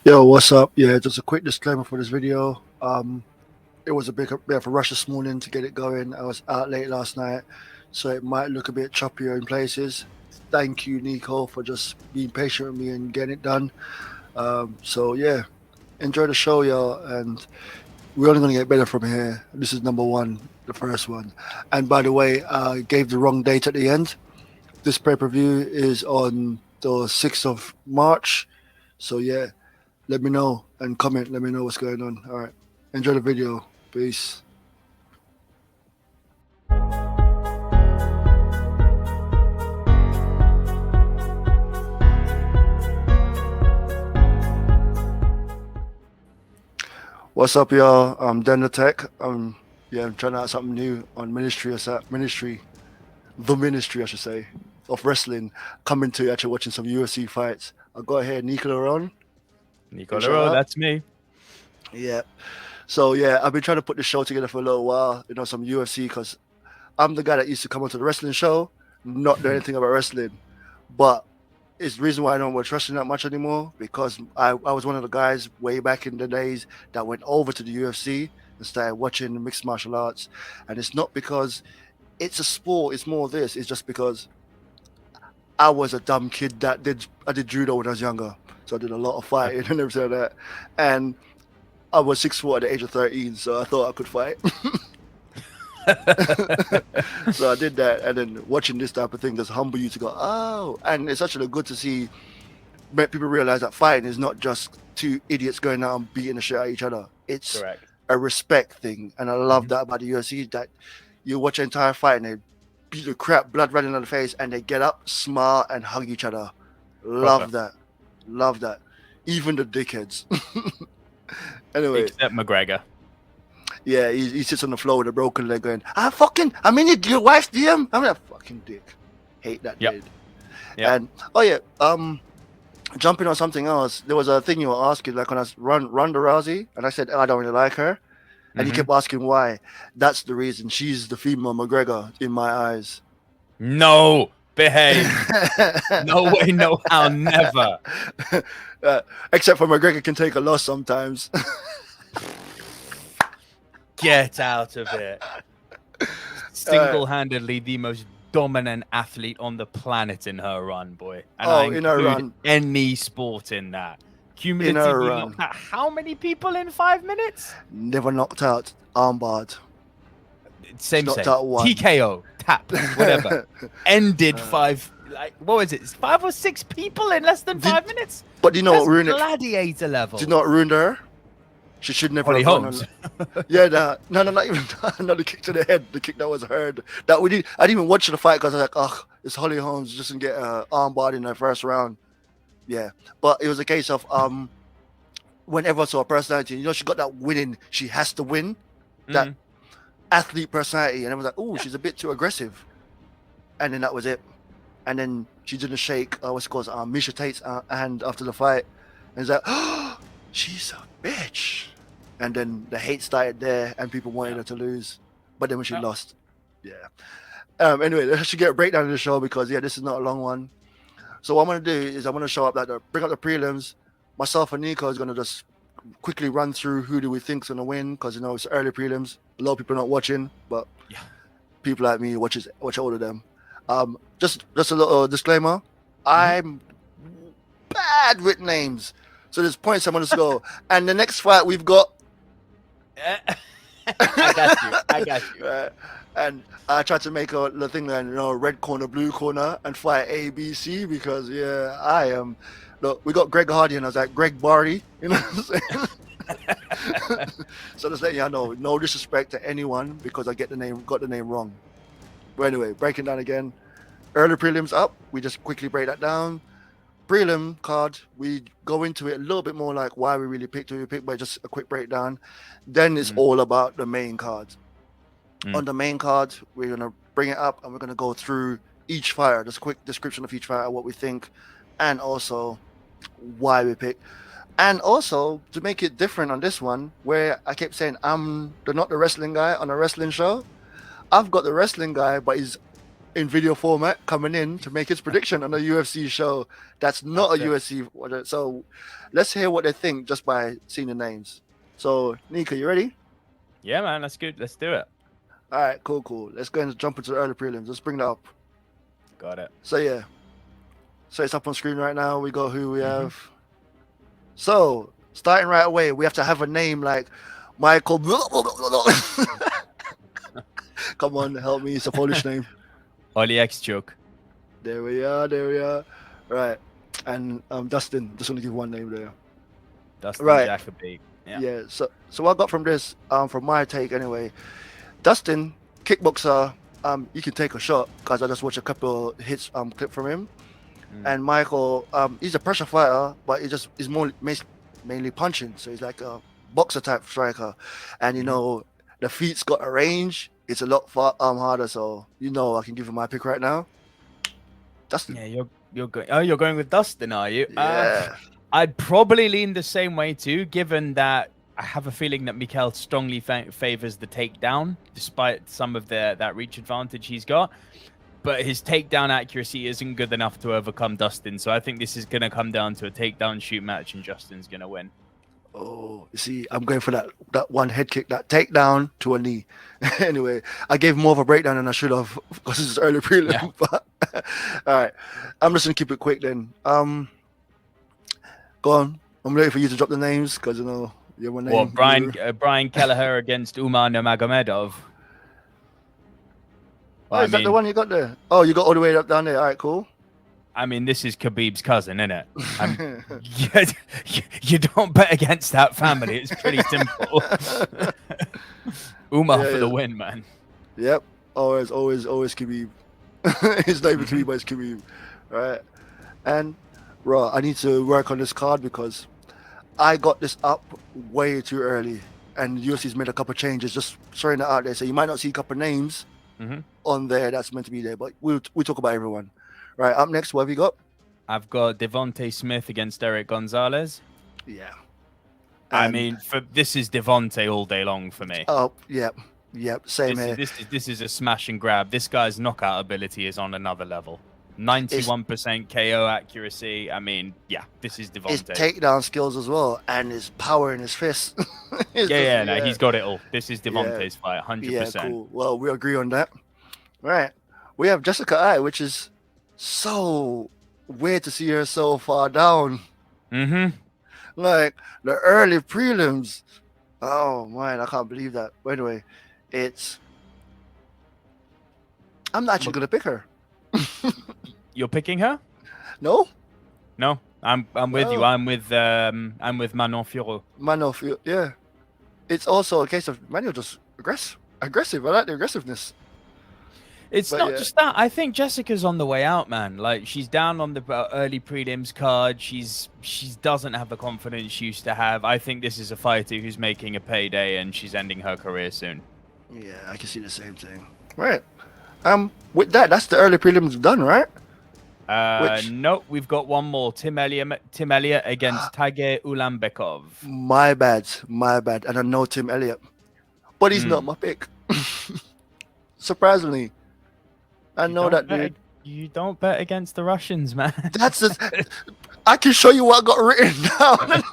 Yo, what's up? Yeah, just a quick disclaimer for this video. It was a bit of a rush this morning to get it going. I was out late last night, so it might look a bit choppier in places. Thank you, Nico, for just being patient with me and getting it done. So yeah, enjoy the show, y'all, and we're only gonna get better from here. This is number one, the first one. And by the way, I gave the wrong date at the end. This pay-per-view is on the 6th of March. So yeah, let me know and comment. Let me know what's going on. All right. Enjoy the video. Peace. What's up, y'all? I'm Den Tech. I'm trying out something new on the ministry, I should say, of wrestling. Coming to actually watching some UFC fights. I got here Nico Laron. Nico Laron, that's me. Yeah. So yeah, I've been trying to put the show together for a little while. Some UFC, because I'm the guy that used to come onto the wrestling show, not know anything about wrestling, but it's the reason why I don't watch wrestling that much anymore, because I was one of the guys way back in the days that went over to the UFC and started watching mixed martial arts. And it's not because it's a sport, it's more this. It's just because I was a dumb kid I did judo when I was younger. So I did a lot of fighting and everything like that. And I was 6'4" at the age of 13, so I thought I could fight. So I did that, and then watching this type of thing just humble you to go, oh, and it's actually good to see people realize that fighting is not just two idiots going out and beating the shit out of each other. It's a respect thing, and I love that about the UFC, that you watch an entire fight and they beat the crap, blood running on the face, and they get up, smile, and hug each other. Love that. Even the dickheads. Anyway, except McGregor. Yeah, he sits on the floor with a broken leg going, I'm in your wife's DM. I'm a fucking dick. Hate that dude. Yeah. And jumping on something else, there was a thing you were asking, like when I Ronda Rousey, and I said, I don't really like her. And you kept asking why. That's the reason. She's the female McGregor in my eyes. No, behave. No way, no how, never. Except for McGregor can take a loss sometimes. Get out of it. Single-handedly the most dominant athlete on the planet in her run, boy. And in her run. Any sport in that. Cumulatively knocked out how many people in 5 minutes? Never knocked out, armbarred. Same. TKO, tap, whatever. Ended what was it? 5 or 6 people in less than 5 minutes? But do you know what ruined it? Gladiator level. Do you know what ruined her? She should never Holly have Holmes. Yeah, no, not even the kick to the head. The kick that was heard. I didn't even watch the fight because I was like, it's Holly Holmes, just didn't get armbarred in the first round. Yeah, but it was a case of whenever I saw a personality, she got that winning. She has to win. That athlete personality, and I was like, oh, she's a bit too aggressive. And then that was it. And then she didn't shake. What's it called? Misha Tate's hand after the fight, and it's like, oh, she's a bitch. And then the hate started there, and people wanted her to lose. But then when she lost, anyway, let's get a breakdown of the show, because this is not a long one. So what I'm gonna do is I'm gonna show up bring up the prelims. Myself and Nico is gonna just quickly run through who do we think's gonna win, because it's early prelims. A lot of people are not watching, but people like me watch all of them. Just a little disclaimer. I'm bad with names, so there's points I'm gonna go. And the next fight we've got. I got you. And I tried to make the thing that red corner, blue corner, and fight A, B, C, because I am. Look, we got Greg Hardy, and I was like Greg Barty, you know what I'm saying? So just letting you know, no disrespect to anyone, because I got the name wrong. But anyway, breaking down again. Early prelims up. We just quickly break that down. Prelim card, we go into it a little bit more like why we really picked who we picked, but just a quick breakdown. Then it's all about the main card. On the main card, we're going to bring it up and we're going to go through each fighter, just a quick description of each fighter, what we think, and also why we picked. And also, to make it different on this one, where I kept saying I'm not the wrestling guy on a wrestling show, I've got the wrestling guy, but he's in video format coming in to make his prediction on a UFC show that's not a UFC. So let's hear what they think just by seeing the names. So, Nika, you ready? Yeah, man, that's good. Let's do it. All right, cool. Let's go and jump into the early prelims. Let's bring that up. Got it. So, yeah. So it's up on screen right now. We got who we have. So, starting right away, we have to have a name like Michael. Come on, help me. It's a Polish name. Oliekchuk. There we are. Right. And Dustin. Just want to give one name there. Dustin Jacoby. Yeah. So what I got from this, from my take anyway, Dustin, kickboxer, you can take a shot because I just watched a couple hits clip from him. And Michael, he's a pressure fighter, but he's mainly punching. So he's like a boxer type striker. And the feet's got a range. It's a lot harder. So I can give him my pick right now. Dustin. Yeah, you're going. Oh, you're going with Dustin, are you? Yeah. I'd probably lean the same way too, given that I have a feeling that Mikhail strongly favors the takedown, despite some of that reach advantage he's got. But his takedown accuracy isn't good enough to overcome Dustin. So I think this is going to come down to a takedown shoot match, and Justin's going to win. Oh, you see, I'm going for that one head kick, that takedown to a knee. Anyway, I gave more of a breakdown than I should have because it's early prelim. Yeah. But all right, I'm just gonna keep it quick then. Go on. I'm ready for you to drop the names because you're my name. Well, Brian Kelleher against Umar Nurmagomedov. Well, is that the one you got there? Oh, you got all the way up down there. All right, cool. I mean, this is Khabib's cousin, isn't it? You don't bet against that family. It's pretty simple. Umar for the win, man. Yep. Always Khabib. His name is Khabib, but it's Khabib. All right. And, I need to work on this card because I got this up way too early. And UFC's made a couple of changes, just throwing it out there. So you might not see a couple of names on there that's meant to be there, but we'll talk about everyone. Right, up next, what have you got? I've got Devontae Smith against Eric Gonzalez. Yeah. I mean, this is Devontae all day long for me. Oh, yep, same here. This is a smash and grab. This guy's knockout ability is on another level. 91% KO accuracy. I mean, yeah, this is Devontae. His takedown skills as well, and his power in his fists. He's got it all. This is Devontae's fight, 100%. Yeah, cool. Well, we agree on that. Right. We have Jessica Ai, which is so weird to see her so far down. Like the early prelims. Oh man, I can't believe that. But anyway, I'm not actually gonna pick her. You're picking her? No, I'm with you. I'm with Manon Fiorot. Yeah. It's also a case of Manuel just aggressive. I like the aggressiveness. It's not just that. I think Jessica's on the way out, man. Like, she's down on the early prelims card. She doesn't have the confidence she used to have. I think this is a fighter who's making a payday, and she's ending her career soon. Yeah, I can see the same thing. Right. With that's the early prelims done, right? No, we've got one more. Tim Elliott against Tagir Ulanbekov. My bad. And I know Tim Elliott, but he's not my pick. Surprisingly. I know that, dude. You don't bet against the Russians, man. I can show you what I got written down.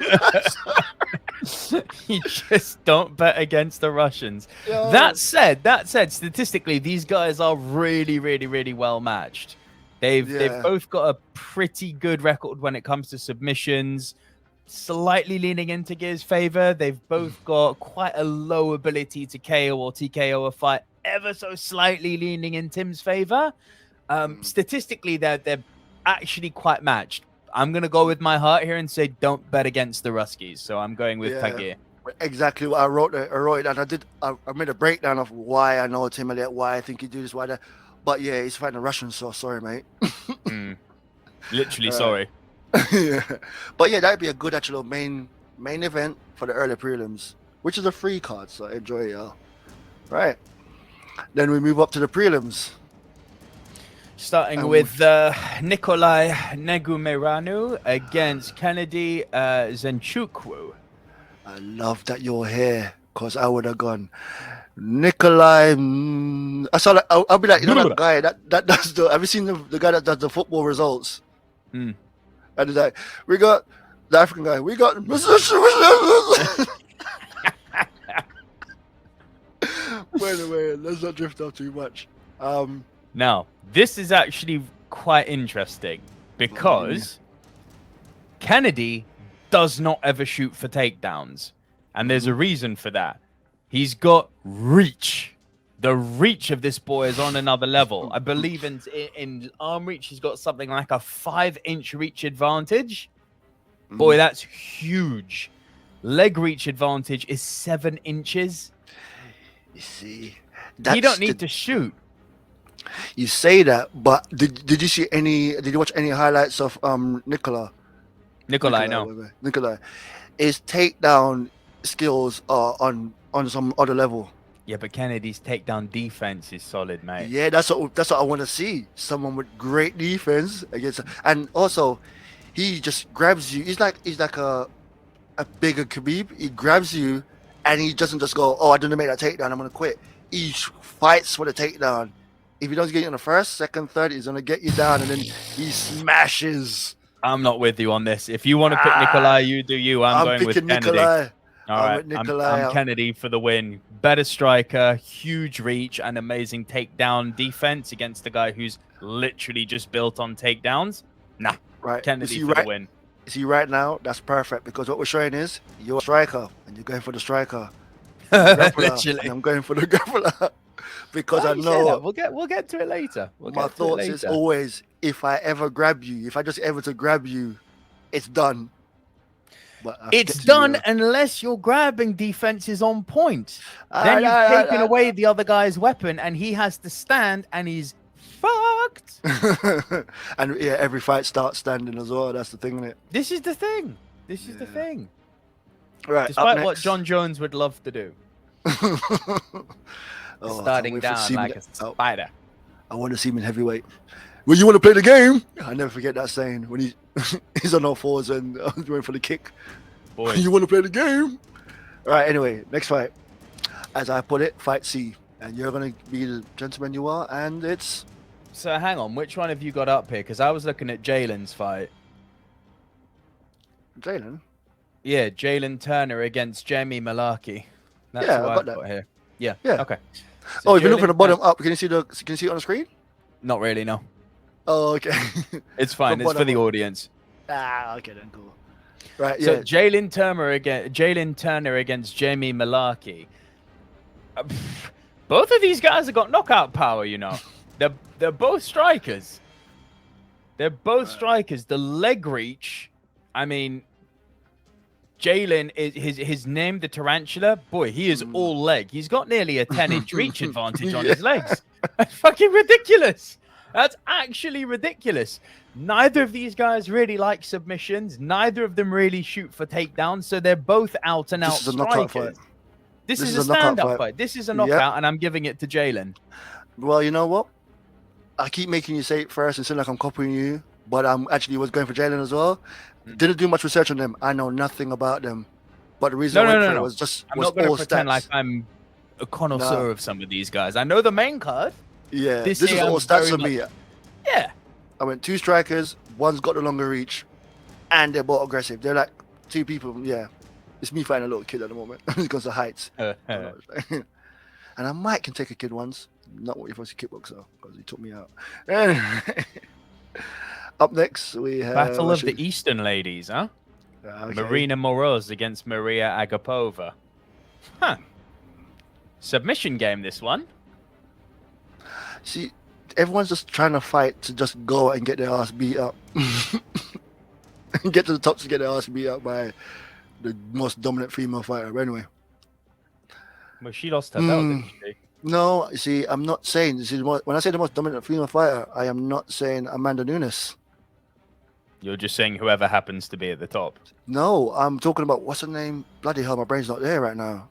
You just don't bet against the Russians. Yo. That said, statistically, these guys are really, really, really well matched. They've both got a pretty good record when it comes to submissions. Slightly leaning in Tagir's favor. They've both got quite a low ability to KO or TKO a fight. Ever so slightly leaning in Tim's favor. Statistically, they're actually quite matched. I'm gonna go with my heart here and say don't bet against the Ruskies. So I'm going with Tagir. Exactly what I wrote it, and I made a breakdown of why I know Tim Elliott, why I think he do this, why that. But yeah, he's fighting a Russian, so sorry, mate. Literally sorry. Yeah. But yeah, that'd be a good actual main event for the early prelims, which is a free card, so enjoy, y'all. Right. Then we move up to the prelims. Starting with Nikolai Negumeranu against Kennedy Zenchukwu. I love that you're here, because I would have gone Nikolai. I saw like I'll be like, you know that guy that does the. Have you seen the guy that does the football results? Mm. And he's like, we got the African guy. We got. Wait a minute. Let's not drift off too much. Now, this is actually quite interesting because Kennedy does not ever shoot for takedowns. And there's a reason for that. He's got reach. The reach of this boy is on another level. I believe in arm reach, he's got something like a 5-inch reach advantage. Boy, that's huge. Leg reach advantage is 7 inches. You see, you don't need to shoot. You say that, but did you see any? Did you watch any highlights of Nikolai? No. Nikolai, his takedown skills are on some other level. Yeah, but Kennedy's takedown defense is solid, mate. Yeah, that's what I want to see. Someone with great defense against, and also he just grabs you. He's like a bigger Khabib. He grabs you, and he doesn't just go, "Oh, I didn't make that takedown. I'm gonna quit." He fights for the takedown. If he doesn't get you in the first, second, third, he's gonna get you down, and then he smashes. I'm not with you on this. If you want to pick Nikolai, you do you. I'm going with Kennedy. Nikolai. All right, I'm Kennedy for the win. Better striker, huge reach, and amazing takedown defense against the guy who's literally just built on takedowns. Nah, right. Kennedy for the win. See, right now, that's perfect because what we're showing is you're a striker and you're going for the striker. Literally. I'm going for the grappler because I know we'll get to it later. My thoughts is always, if I ever grab you, if I just ever to grab you, it's done. But it's done unless your grabbing defense is on point. Then you've taken away the other guy's weapon and he has to stand and he's fucked. And yeah, every fight starts standing as well. That's the thing, isn't it? This is the thing. This is the thing. Right. Despite what John Jones would love to do. Starting down like a spider. I want to see him in heavyweight. Well, you want to play the game? I never forget that saying when he's on all fours and going for the kick. Boy. You want to play the game? All right, anyway, next fight. As I put it, fight C. And you're going to be the gentleman you are, and it's... So hang on, which one have you got up here? Because I was looking at Jalen's fight. Jalen? Yeah, Jalen Turner against Jamie Malarkey. That's yeah, what I got that. Here. Yeah. Okay. So if you look from the bottom up, can you see it on the screen? Not really, no. Oh, okay. It's fine. It's for the audience. Okay then, cool. Right. So yeah. Jalen Turner against Jamie Malarkey. Both of these guys have got knockout power, you know. They're both strikers. They're both strikers. The leg reach, I mean, Jalen is his name, the Tarantula. Boy, he is all leg. He's got nearly a 10-inch reach advantage on his legs. That's fucking ridiculous. That's actually ridiculous. Neither of these guys really like submissions. Neither of them really shoot for takedowns. So they're both out and out strikers. This is a stand-up fight. This is a knockout, and I'm giving it to Jalen. Well, you know what? I keep making you say it first and seem like I'm copying you, but I'm actually was going for Jalen as well. Didn't do much research on them. I know nothing about them. But the reason I went for it was just I'm not going to pretend like I'm a connoisseur of some of these guys. I know the main card. Yeah, this is all stats for me. Yeah. I went 2 strikers, one's got the longer reach, and they're both aggressive. They're like 2 people, yeah. It's me fighting a little kid at the moment because of heights. And I might can take a kid once. Not if I was a kickboxer, because he took me out. Up next, we have... Battle of the Eastern Ladies, huh? Okay. Marina Moroz against Maria Agapova. Huh. Submission game, this one. See, everyone's just trying to fight to just go and get their ass beat up. Get to the top to get their ass beat up by the most dominant female fighter. But anyway. Well, she lost her belt, didn't she? No, you see, I'm not saying... You see, when I say the most dominant female fighter, I am not saying Amanda Nunes. You're just saying whoever happens to be at the top. No, I'm talking about... What's her name? Bloody hell, my brain's not there right now.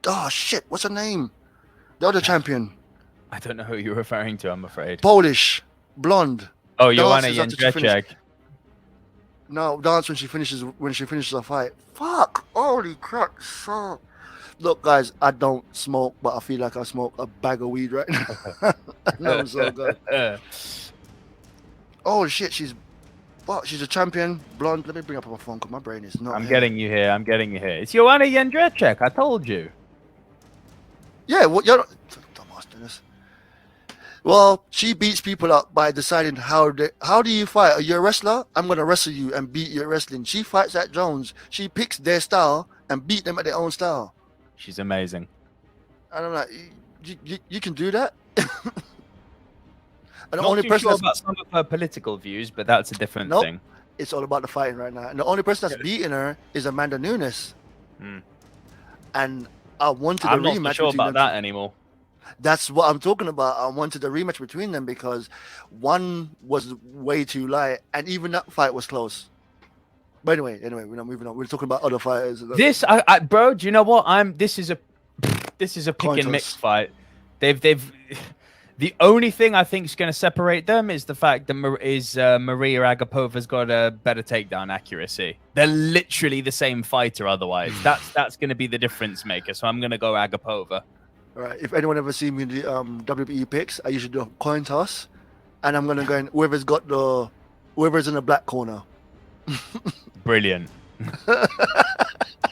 Oh, shit. What's her name? The other champion. I don't know who you're referring to, I'm afraid. Polish. Blonde. Oh, Joanna Jędrzejczyk. No, dance when she finishes her fight. Fuck. Holy crap. So... Look, guys, I don't smoke, but I feel like I smoke a bag of weed right now. No, I'm so good. Oh shit, she's a champion, blonde. Let me bring up my phone because my brain is not. I'm getting you here. It's Joanna Jędrzejczyk. I told you. Yeah, well, you're dumbass, Dennis. Well, she beats people up by deciding how do you fight? Are you a wrestler? I'm gonna wrestle you and beat you at wrestling. She fights at Jones. She picks their style and beat them at their own style. She's amazing. And I'm like, you can do that. And the Not only too person sure that's about some of her political views, but that's a different nope, thing. it's all about the fighting right now. And the only person that's beating her is Amanda Nunes. And I wanted a rematch. I'm not so sure about that anymore. That's what I'm talking about. I wanted a rematch between them because one was way too light, and even that fight was close. But anyway, we're not moving on. We're talking about other fighters. This, bro, do you know what? This is a pick and mix fight. The only thing I think is going to separate them is the fact that Maria Agapova's got a better takedown accuracy. They're literally the same fighter. Otherwise, that's going to be the difference maker. So I'm going to go Agapova. All right. If anyone ever seen me in the WWE picks, I usually do a coin toss, and I'm gonna go in whoever's in the black corner. Brilliant.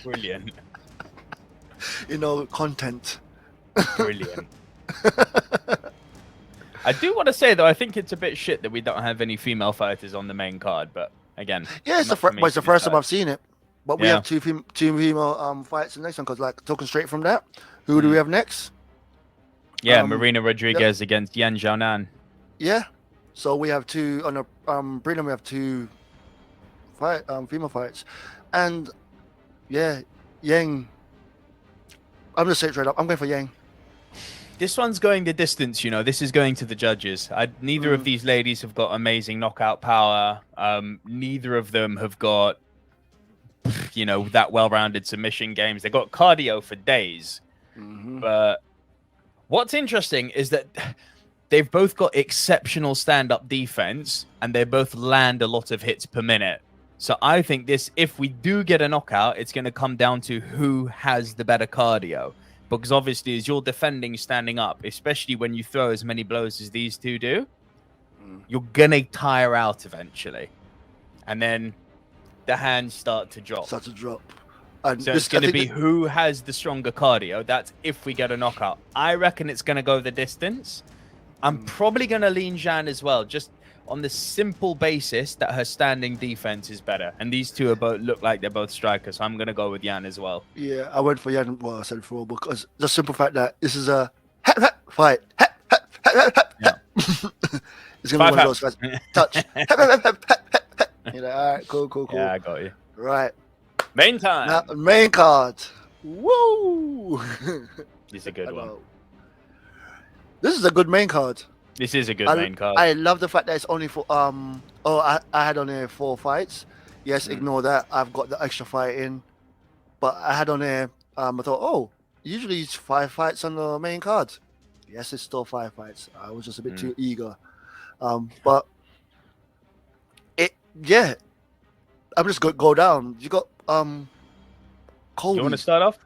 Brilliant. You know, content. Brilliant. I do want to say though, I think it's a bit shit that we don't have any female fighters on the main card. But again, yeah, it's the first time I've seen it. But we have two female fights in the next one. Because like talking straight from that, who do we have next? Yeah, Marina Rodriguez against Yan Xiaonan. Yeah, so we have two on the prelim. We have two female fights, and yeah, Yang. I'm gonna say it straight up. I'm going for Yang. This one's going the distance, you know. This is going to the judges. Neither of these ladies have got amazing knockout power. Neither of them have got, you know, that well-rounded submission games. They got cardio for days. But what's interesting is that they've both got exceptional stand-up defense, and they both land a lot of hits per minute. So I think if we do get a knockout, it's going to come down to who has the better cardio. Because obviously, as you're defending standing up, especially when you throw as many blows as these two do, you're going to tire out eventually. And then the hands start to drop. And so it's going to be who has the stronger cardio. That's if we get a knockout. I reckon it's going to go the distance. I'm probably going to lean Zhan as well, just on the simple basis that her standing defense is better. And these two look like they're both strikers, so I'm going to go with Yan as well. Yeah, I went for Yan, well, I said before, because the simple fact that this is a fight. Yeah. It's going to be one of those fights. Touch. You're like, all right, cool. Yeah, I got you. Right. Main time. Now, main card. Woo! This is a good one. This is a good main card. This is a good main card. I love the fact that it's only for I had only 4 fights. Yes, ignore that. I've got the extra fight in, but I had on there. I thought, usually it's 5 fights on the main card. Yes, it's still 5 fights. I was just a bit too eager, but I'm just gonna go down. You got Colby. You want to start off?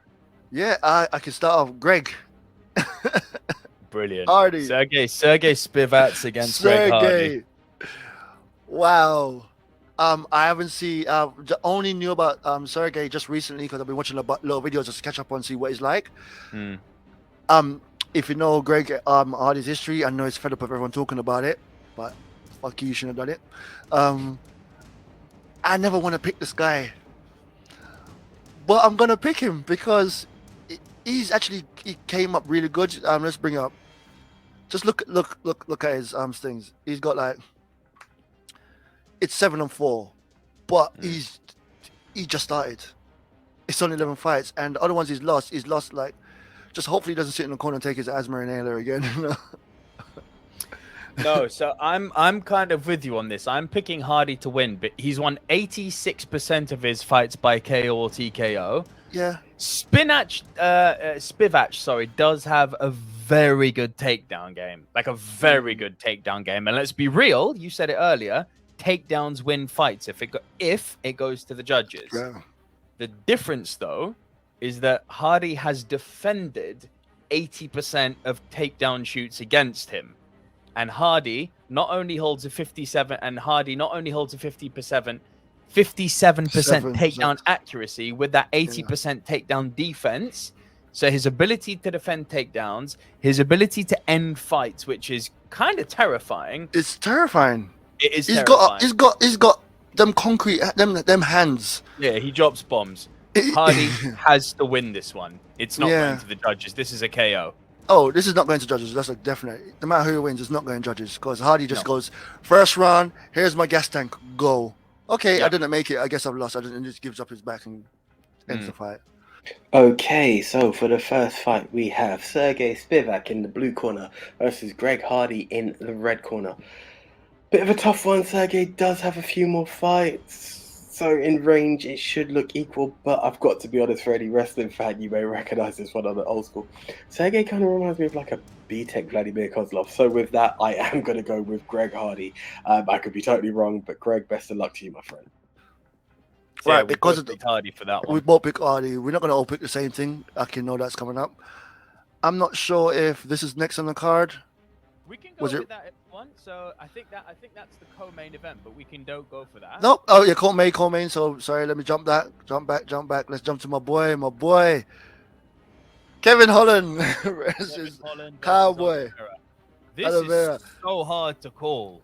Yeah, I can start off. Greg. Brilliant. Hardy. Sergey Spivaks against Greg Hardy. Wow. I haven't seen. Only knew about Sergey just recently because I've been watching little videos just to catch up on see what he's like. If you know Greg Hardy's history, I know he's fed up of everyone talking about it, but fuck you shouldn't have done it. I never want to pick this guy, but I'm gonna pick him because he came up really good. Let's bring up. Just look at his things. He's got like it's 7-4, but he just started. It's only 11 fights, and the other ones he's lost like. Just hopefully he doesn't sit in the corner and take his asthma inhaler again. No, so I'm kind of with you on this. I'm picking Hardy to win, but he's won 86% of his fights by KO or TKO. Yeah. Spivak, does have a very good takedown game. Like a very good takedown game. And let's be real, you said it earlier, takedowns win fights if it goes to the judges. Yeah. The difference, though, is that Hardy has defended 80% of takedown shoots against him. And Hardy not only holds a 57 and Hardy not only holds a 57% takedown accuracy with that 80% takedown defense. So his ability to defend takedowns, his ability to end fights, which is kind of terrifying. It's terrifying. It is terrifying. terrifying. He's got them concrete, them hands. Yeah, he drops bombs. Hardy has to win this one. It's not going to the judges. This is a KO. Oh, this is not going to judges. That's a definite. No matter who wins, it's not going to judges because Hardy just goes first round. Here's my gas tank. Go. Okay, I didn't make it. I guess I've lost. And just gives up his back and ends the fight. Okay, so for the first fight, we have Sergey Spivak in the blue corner versus Greg Hardy in the red corner. Bit of a tough one. Sergey does have a few more fights, so in range it should look equal, but I've got to be honest, for any wrestling fan, you may recognize this one on the old school. Sergey kind of reminds me of like a B-Tech Vladimir Kozlov, so with that, I am going to go with Greg Hardy. I could be totally wrong, but Greg, best of luck to you, my friend. Right, yeah, because of Hardy for that one. We both pick Hardy. We're not going to all pick the same thing. I can know that's coming up. I'm not sure if this is next on the card. We can go with that if you want. So I think that's the co-main event, but we can don't go for that. Nope. Oh yeah, co-main. So sorry, let me jump back. Let's jump to my boy. Kevin Holland versus Cowboy. This is so hard to call.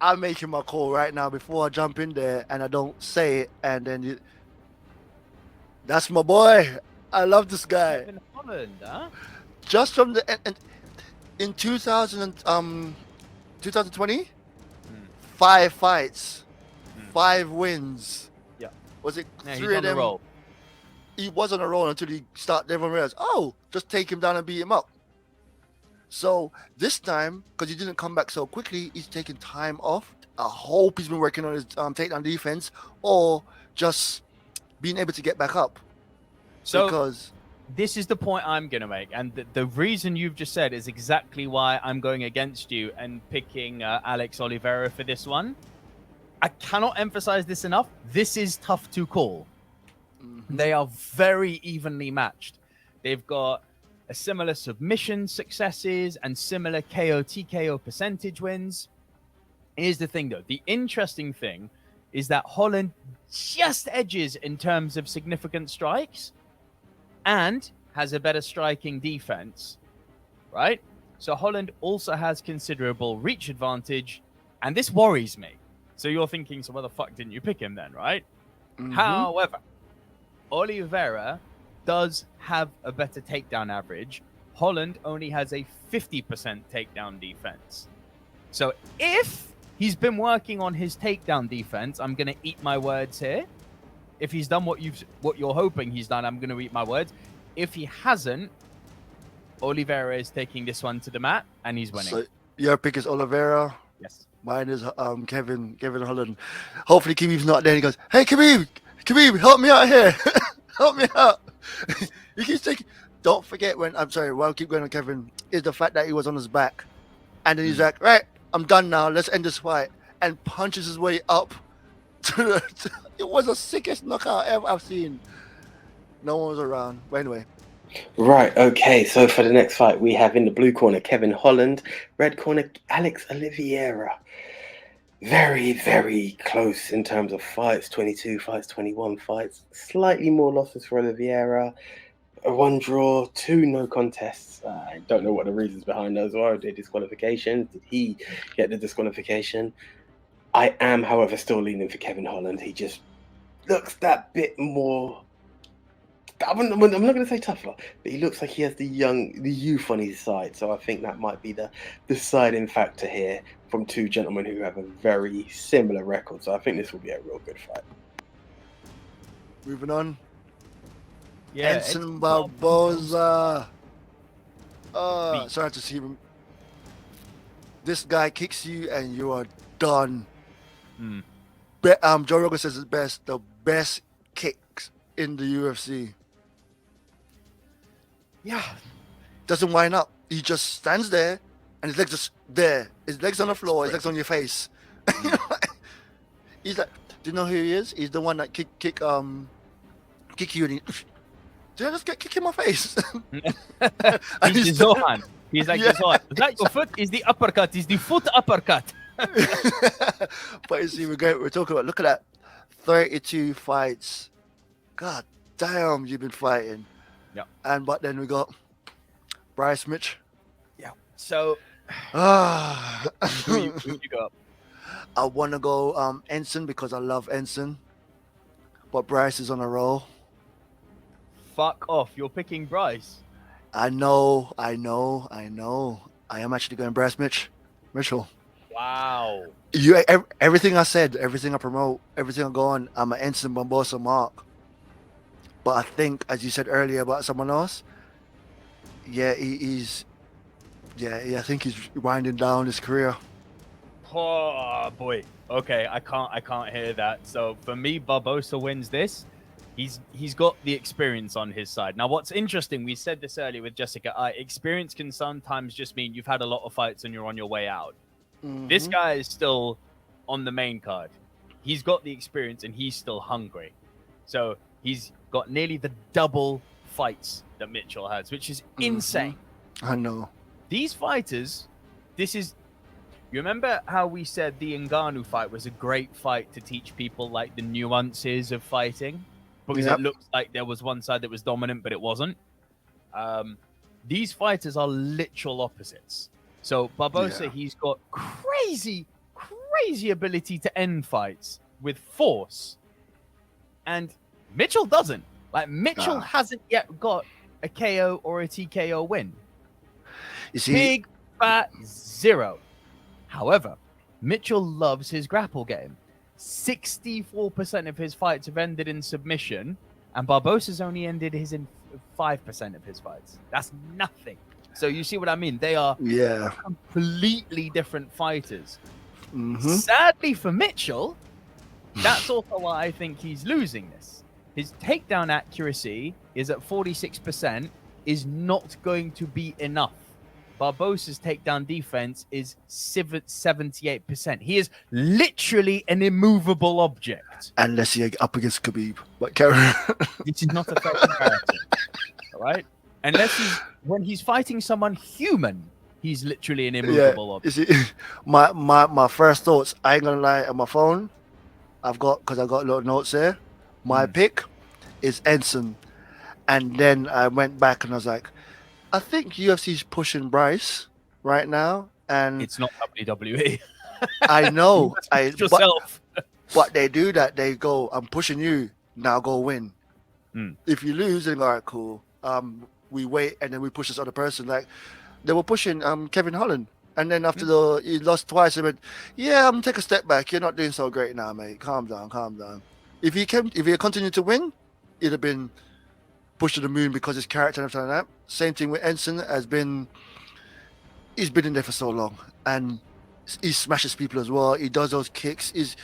I'm making my call right now before I jump in there and I don't say it, and then that's my boy. I love this guy. Kevin Holland, huh? Just from the in 2020, 5 fights, 5 wins. Yeah. Was it 3 of them? Roll. He was on a roll until he started. Everyone realized, just take him down and beat him up. So this time, because he didn't come back so quickly, he's taking time off. I hope he's been working on his takedown defense or just being able to get back up. So because this is the point I'm going to make. And the reason you've just said is exactly why I'm going against you and picking Alex Oliveira for this one. I cannot emphasize this enough. This is tough to call. Mm-hmm. They are very evenly matched. They've got a similar submission successes and similar KO TKO percentage wins. Here's the thing though. The interesting thing is that Holland just edges in terms of significant strikes and has a better striking defense, right? So Holland also has considerable reach advantage, and this worries me. So you're thinking, so why the fuck didn't you pick him then, right? Mm-hmm. However, Oliveira does have a better takedown average. Holland only has a 50% takedown defense. So if he's been working on his takedown defense, I'm going to eat my words here. If he's done what you're hoping he's done, I'm going to eat my words. If he hasn't, Oliveira is taking this one to the mat and he's winning. So your pick is Oliveira. Yes. Mine is Kevin Holland. Hopefully Khabib's not there. He goes, "Hey Khabib, help me out here. Help me out." He keeps taking. Don't forget while I keep going on Kevin, is the fact that he was on his back, and then he's like, "Right, I'm done now. Let's end this fight," and punches his way up. It was the sickest knockout ever I've seen. No one was around. But anyway. Right, okay, so for the next fight, we have in the blue corner, Kevin Holland, red corner, Alex Oliveira. Very, very close in terms of fights, 22 fights, 21 fights. Slightly more losses for Oliveira. 1 draw, 2 no contests. I don't know what the reasons behind those are. Did disqualification? Did he get the disqualification? I am, however, still leaning for Kevin Holland. He just looks that bit more... I'm not going to say tougher, but he looks like he has the youth on his side. So I think that might be the deciding factor here from 2 gentlemen who have a very similar record. So I think this will be a real good fight. Moving on. Yeah, Edson Barboza. Sorry to see him. This guy kicks you and you are done. Joe Rogan says it's the best kicks in the UFC. Yeah. Doesn't wind up. He just stands there and his legs just there. His legs on the floor, his legs on your face. He's like, do you know who he is? He's the one that kick you and did I just get kicked in my face? He's the Zohan. He's like the Zohan. Is that your foot? Is the uppercut? Is the foot uppercut? But you see, we're talking about, look at that, 32 fights. God damn, you've been fighting. Yeah. But then we got Bryce Mitch. Yeah. So who you got? I want to go Ensign because I love Ensign, but Bryce is on a roll. Fuck off! You're picking Bryce. I know. I am actually going Bryce Mitchell. Wow. Everything I said, everything I promote, everything I go on, I'm an Ensign Barbosa mark. But I think, as you said earlier about someone else, I think he's winding down his career. Oh boy. Okay, I can't hear that. So for me, Barbosa wins this. He's got the experience on his side. Now, what's interesting, we said this earlier with Jessica, experience can sometimes just mean you've had a lot of fights and you're on your way out. Mm-hmm. This guy is still on the main card. He's got the experience and he's still hungry. So he's got nearly the double fights that Mitchell has, which is insane. I know. These fighters, you remember how we said the Ngannou fight was a great fight to teach people like the nuances of fighting? Because it looks like there was one side that was dominant, but it wasn't. These fighters are literal opposites. So Barbosa, he's got crazy ability to end fights with force. And Mitchell doesn't. Like, Mitchell hasn't yet got a KO or a TKO win. You see? Big fat zero. However, Mitchell loves his grapple game. 64% of his fights have ended in submission, and Barbosa's only ended his in 5% of his fights. That's nothing. So you see what I mean? They are completely different fighters. Mm-hmm. Sadly for Mitchell, that's also why I think he's losing this. His takedown accuracy is at 46%, is not going to be enough. Barbosa's takedown defense is 78%. He is literally an immovable object. Unless you're up against Khabib. But this is not a fair comparison. All right? Unless when he's fighting someone human, he's literally an immovable object. You see, my first thoughts, I ain't gonna lie, on my phone, because I got little notes there. My pick is Ensign. And then I went back and I was like, I think UFC's pushing Bryce right now, and it's not WWE. I know. Yourself. But they do that. They go, I'm pushing you. Now go win. If you lose, then all right, cool. We wait and then we push this other person. Like they were pushing Kevin Holland, and then after he lost twice, they went, yeah, I'm gonna take a step back. You're not doing so great now, mate. Calm down. If he continued to win, it'd have been pushed to the moon because his character and everything like that. Same thing with Ensign he's been in there for so long and he smashes people as well. He does those kicks. He's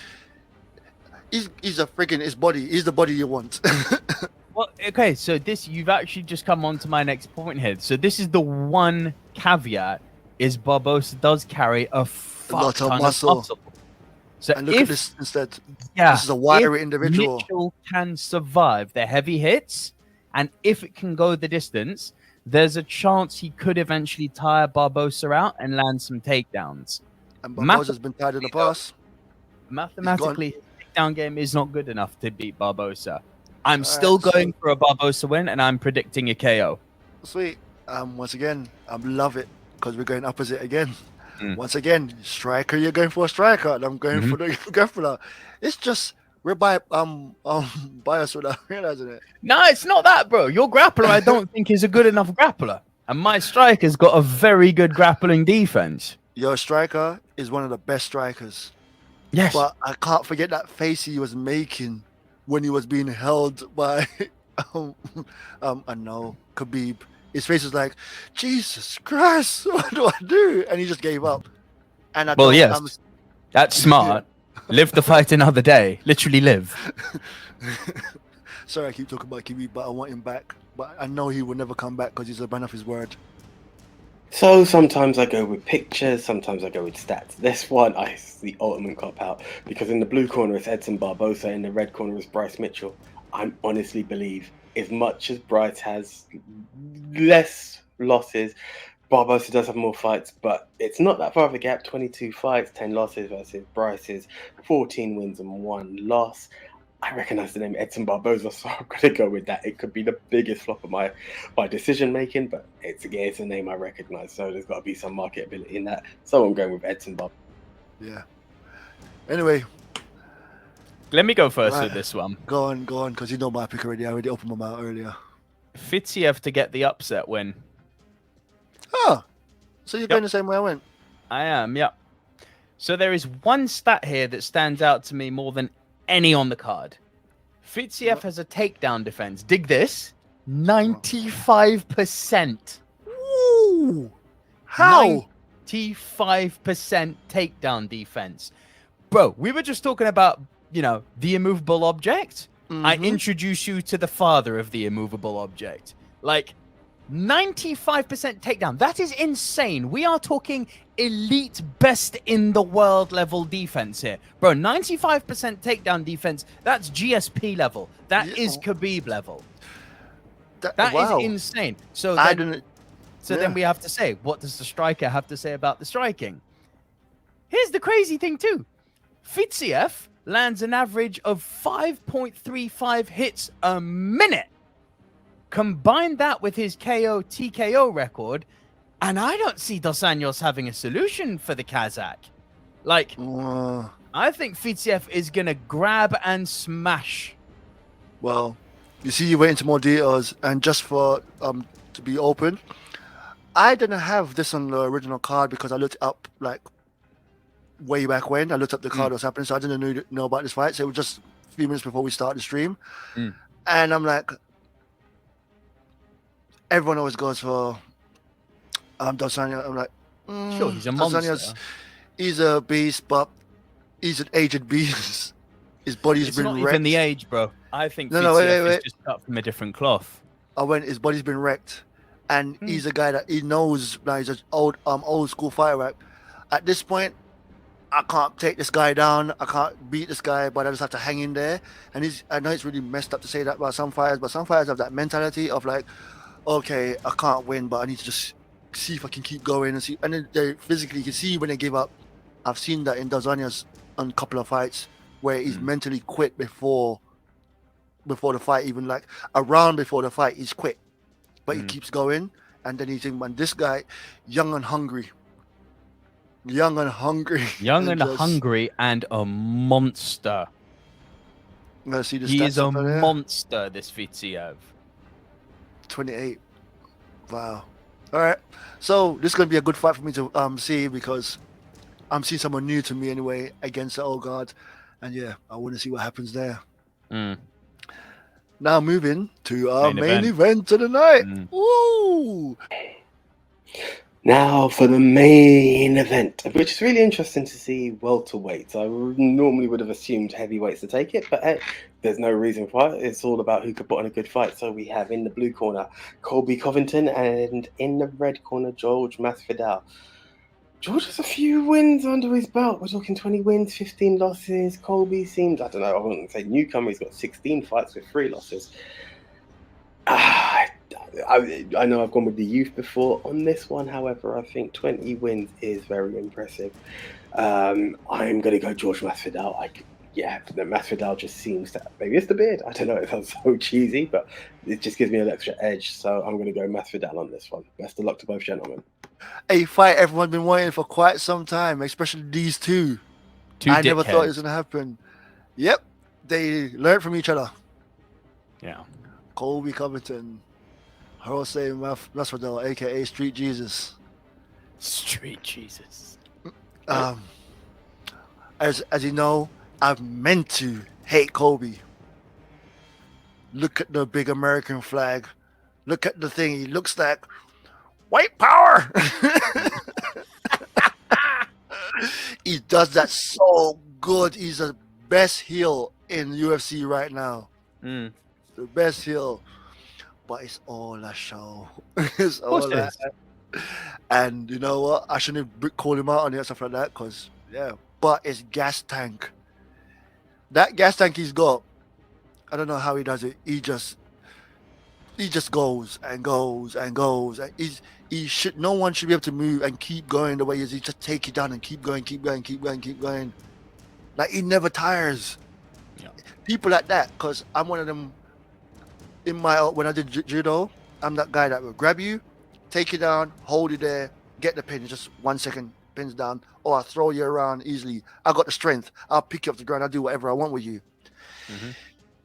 a freaking he's the body you want. Well, okay, so you've actually just come on to my next point here. So this is the one caveat is Barbosa does carry a lot of muscle. So and look at this instead. Yeah, this is a wiry individual. Mitchell can survive the heavy hits. And if it can go the distance, there's a chance he could eventually tire Barbosa out and land some takedowns. And Barbosa's been tired in the past. Mathematically, his takedown game is not good enough to beat Barbosa. I'm still going for a Barbosa win, and I'm predicting a KO. Sweet. Once again, I love it because we're going opposite again. Once again, striker, you're going for a striker, and I'm going for the grappler. It's just... We're biased without realizing it. No, it's not that, bro. Your grappler, I don't think, is a good enough grappler. And my striker's got a very good grappling defense. Your striker is one of the best strikers. Yes. But I can't forget that face he was making when he was being held by, Khabib. His face was like, Jesus Christ, what do I do? And he just gave up. And that's smart. Live the fight another day. Literally live. Sorry, I keep talking about Khabib, but I want him back. But I know he will never come back because he's a man of his word. So sometimes I go with pictures, sometimes I go with stats. This one is the ultimate cop-out because in the blue corner it's Edson Barbosa, in the red corner is Bryce Mitchell. I honestly believe, as much as Bryce has less losses, Barbosa does have more fights, but it's not that far of a gap. 22 fights, 10 losses versus Bryce's 14 wins and 1 loss. I recognize the name Edson Barbosa, so I'm going to go with that. It could be the biggest flop of my decision making, but it's a name I recognize, so there's got to be some marketability in that. So I'm going with Edson Barbosa. Yeah. Anyway, let me go first with this one. Go on, because you know my pick already. I already opened my mouth earlier. Fiziev to get the upset win. Oh, so you're going the same way I went? I am, yeah. So there is one stat here that stands out to me more than any on the card. Fiziev has a takedown defense. Dig this. 95%. Ooh. How? 95% takedown defense. Bro, we were just talking about, the immovable object. Mm-hmm. I introduce you to the father of the immovable object. Like, 95% takedown. That is insane. We are talking elite, best in the world level defense here. Bro, 95% takedown defense, that's GSP level. That is Khabib level. That is insane. So then, then we have to say, what does the striker have to say about the striking? Here's the crazy thing too. Fiziev lands an average of 5.35 hits a minute. Combine that with his KO TKO record, and I don't see Dos Anjos having a solution for the Kazakh. Like, I think Fiziev is going to grab and smash. Well, you see, you went into more details, and just for to be open, I didn't have this on the original card because I looked up like way back when. I looked up the card that was happening, so I didn't know about this fight. So it was just a few minutes before we started the stream, and I'm like, everyone always goes for Dos Anjos. I'm like, sure, he's a monster. He's a beast, but he's an aged beast. His body's been wrecked. It's not even the age, bro. I think Fiziev is just cut from a different cloth. His body's been wrecked, and he's a guy that he knows. Now he's an old school fighter. Right? At this point, I can't take this guy down. I can't beat this guy, but I just have to hang in there. And I know it's really messed up to say that about some fighters, but some fighters have that mentality of like, okay, I can't win, but I need to just see if I can keep going and see. And then they physically, you can see when they give up. I've seen that in Dos Anjos on a couple of fights where he's mentally quit before the fight, even like a round before the fight, he's quit, but he keeps going. And then you think, man, this guy, young and hungry, and hungry, and a monster. I'm gonna see the he stats is a monster. This Fiziev. 28. Wow. All right. So this is gonna be a good fight for me to see because I'm seeing someone new to me anyway against the old guard, and yeah, I want to see what happens there. Now moving to our main event of the night. Woo! Now for the main event, which is really interesting to see welterweights. I normally would have assumed heavyweights to take it, but hey, there's no reason for it. It's all about who could put on a good fight. So we have in the blue corner, Colby Covington, and in the red corner, George Masvidal. George has a few wins under his belt. We're talking 20 wins, 15 losses. Colby seems, I don't know, I wouldn't say newcomer. He's got 16 fights with 3 losses. I know I've gone with the youth before. On this one, however, I think 20 wins is very impressive. I'm going to go George Masvidal. Masvidal just seems to, maybe it's the beard. I don't know, it sounds so cheesy, but it just gives me an extra edge. So I'm going to go Masvidal on this one. Best of luck to both gentlemen. A fight everyone's been waiting for quite some time, especially these two. I never thought it was going to happen. Yep, they learned from each other. Yeah. Colby Covington, Jose Masvidal, aka Street Jesus. Street Jesus. As you know, I've meant to hate Colby. Look at the big American flag. Look at the thing. He looks like white power. He does that so good. He's the best heel in UFC right now. The best heel. But it's all a show. It's all that. And you know what? I shouldn't call him out on it and stuff like that because, yeah. But it's gas tank. That gas tank he's got I don't know how he does it. He just goes and goes and goes. And he should. No one should be able to move and keep going the way he is. He just take you down and keep going, keep going, keep going, keep going. Like he never tires. Yeah. People like that, because I'm one of them. When I did judo, I'm that guy that will grab you, take you down, hold you there, get the pin in just 1 second, pins down, or I'll throw you around easily. I got the strength. I'll pick you off the ground. I'll do whatever I want with you. Mm-hmm.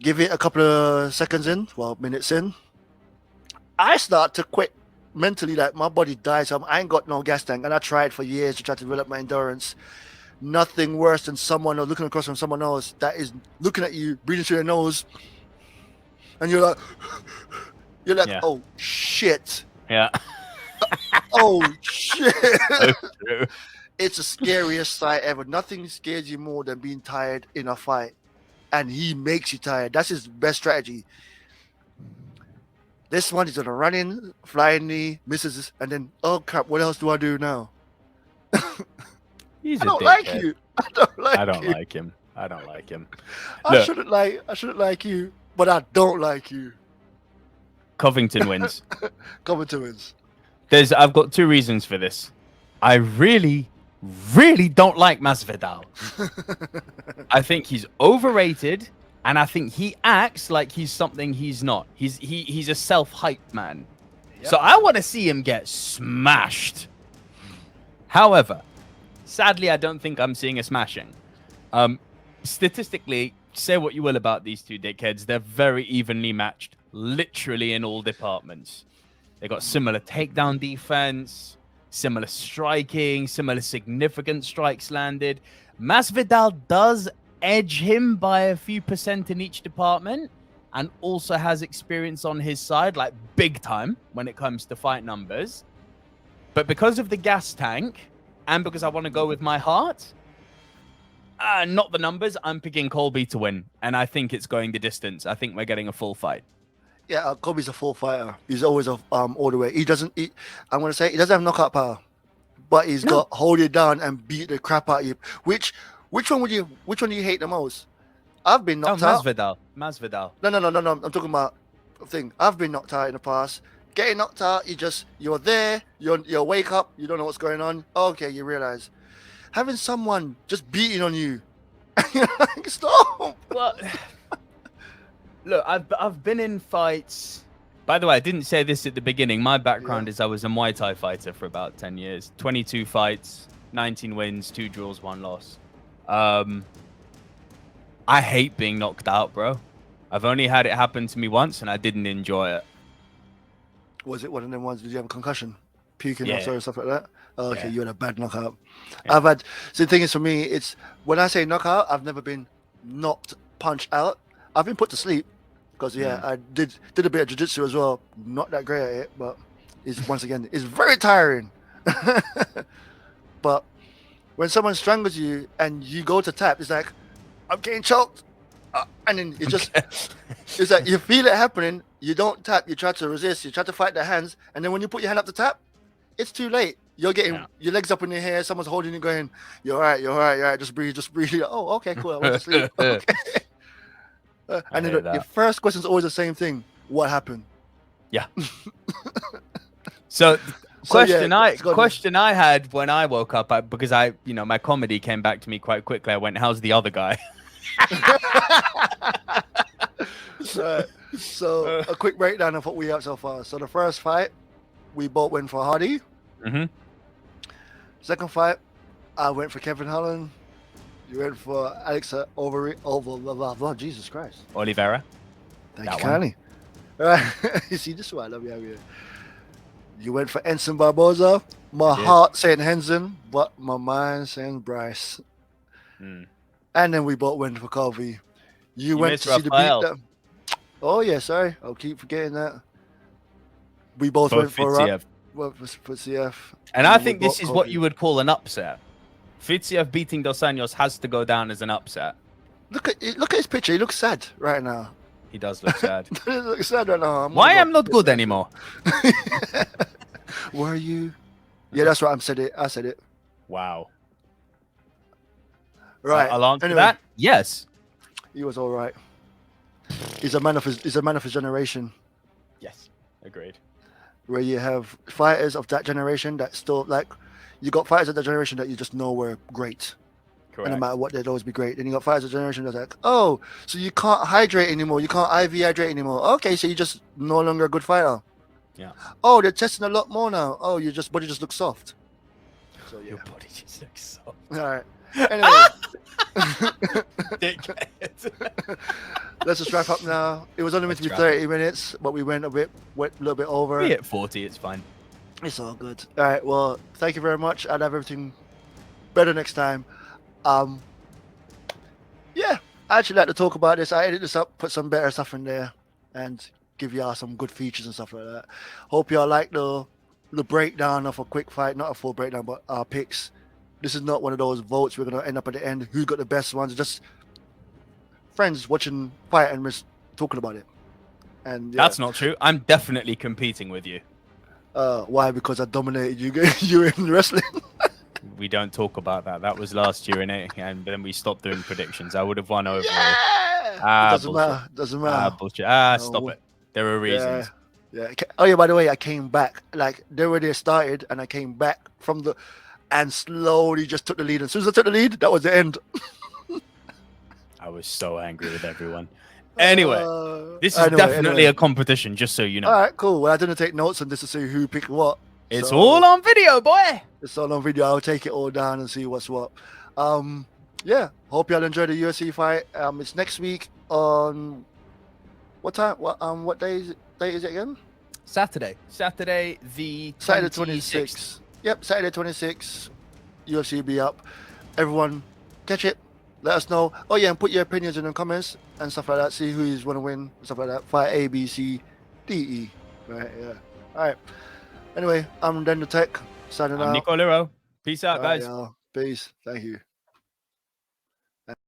Give it a couple of seconds in, minutes in, I start to quit mentally. Like my body dies. I ain't got no gas tank, and I tried for years to try to develop my endurance. Nothing worse than someone or looking across from someone else that is looking at you, breathing through their nose, and you're like, Yeah. oh shit. Yeah. Oh shit. So true. It's the scariest sight ever. Nothing scares you more than being tired in a fight. And he makes you tired. That's his best strategy. This one is gonna run in, fly knee, misses, and then, oh crap, what else do I do now? He's I a don't like dickhead. you. I don't like I don't you. like him. I don't like him. I Look. shouldn't like you, but I don't like you. Covington wins. Covington wins. I've got two reasons for this. I really, really don't like Masvidal. I think he's overrated, and I think he acts like he's something he's not. He's a self-hype man. Yep. So I want to see him get smashed. However, sadly, I don't think I'm seeing a smashing. Statistically, say what you will about these two dickheads, they're very evenly matched, literally in all departments. They got similar takedown defense, similar striking, similar significant strikes landed. Masvidal does edge him by a few percent in each department, and also has experience on his side, like big time when it comes to fight numbers. But because of the gas tank, and because I want to go with my heart, not the numbers, I'm picking Colby to win, and I think it's going the distance. I think we're getting a full fight. Yeah, Kobe's a full fighter. He's always all the way. I'm gonna say he doesn't have knockout power, but he's got hold you down and beat the crap out of you. Which one do you hate the most? I've been knocked out. Masvidal. No. I'm talking about thing. I've been knocked out in the past. Getting knocked out, you're there, you wake up, you don't know what's going on. Okay, you realize. Having someone just beating on you, stop. Well, look, I've been in fights. By the way, I didn't say this at the beginning. My background is I was a Muay Thai fighter for about 10 years. 22 fights, 19 wins, 2 draws, 1 loss. I hate being knocked out, bro. I've only had it happen to me once, and I didn't enjoy it. Was it one of them ones? Did you have a concussion, puking or stuff like that? Oh, okay, Yeah. you had a bad knockout. Yeah. So the thing is, for me, it's when I say knockout, I've never been knocked, punched out. I've been put to sleep because I did a bit of jiu-jitsu as well. Not that great at it, but it's very tiring. But when someone strangles you and you go to tap, it's like, I'm getting choked, and then it's like you feel it happening. You don't tap. You try to resist. You try to fight their hands, and then when you put your hand up to tap, it's too late. You're getting your legs up in your hair. Someone's holding you, going, "You're all right. You're all right. Just breathe. Oh, okay, cool. I went to sleep. Okay. And then your first question is always the same thing: what happened? Yeah. So question I had when I woke up, because my comedy came back to me quite quickly. I went, "How's the other guy?" So a quick breakdown of what we have so far. So the first fight, we both went for Hardy. Mm-hmm. Second fight, I went for Kevin Holland. You went for Alex Jesus Christ. Oliveira. Thank you kindly. All right. You see, this is why I love you out here. You went for Enson Barboza. My heart saying Henson, but my mind saying Bryce. Mm. And then we both went for Colby. You went to see the Rafael. beat. Oh yeah, sorry. I'll keep forgetting that. We both went for Fiziev. For CF. And I think this is what you would call an upset. Fiziev beating Dos Anjos has to go down as an upset. Look at his picture. He looks sad right now. He does look sad. He looks sad right now. Why I'm not good anymore? Were you? Yeah, that's right. I said it. Wow. Right. I'll answer that. Yes. He was all right. He's a man of his generation. Yes, agreed. Where you have fighters of that generation that still like, you got fighters of that generation that you just know were great. Correct. And no matter what, they'd always be great. Then you got fighters of the generation that's like, oh, so you can't hydrate anymore, you can't IV hydrate anymore. Okay, so you're just no longer a good fighter. Yeah. Oh, they're testing a lot more now. Oh, body just looks soft. So yeah. Your body just looks soft. All right. Anyway. Let's just wrap up now. It was only meant to be 30 minutes, but we went a little bit over. We hit 40, it's fine. It's all good. All right, well, thank you very much. I'll have everything better next time. Yeah, I actually like to talk about this. I edit this up, put some better stuff in there, and give y'all some good features and stuff like that. Hope y'all like the breakdown of a quick fight, not a full breakdown, but our picks. This is not one of those votes we're gonna end up at the end. Who got the best ones? Just friends watching fight and just talking about it. And yeah. That's not true. I'm definitely competing with you. Why? Because I dominated you in wrestling. We don't talk about that. That was last year in it, and then we stopped doing predictions. I would have won overall. Yeah! Doesn't matter. Doesn't matter. Bullshit. Stop it. There are reasons. Yeah. Oh yeah. By the way, I came back. Like they already started, and I came back and slowly just took the lead. As soon as I took the lead, that was the end. I was so angry with everyone. Anyway, this is definitely a competition, just so you know. All right, cool. Well, I didn't take notes on this to see who picked what. It's all on video, boy. It's all on video. I'll take it all down and see what's what. Yeah. Hope y'all enjoy the UFC fight. It's next week on what time? What day is it again? Saturday the 26th. Yep, Saturday 26th. UFC will be up. Everyone, catch it. Let us know. Oh yeah, and put your opinions in the comments and stuff like that. See who is want to win, stuff like that. Fight A, B, C, D, E. Right? Yeah. All right. Anyway, I'm Den the Tech. Signing out. I'm Nico Lero. Peace out, guys. Peace. Thank you.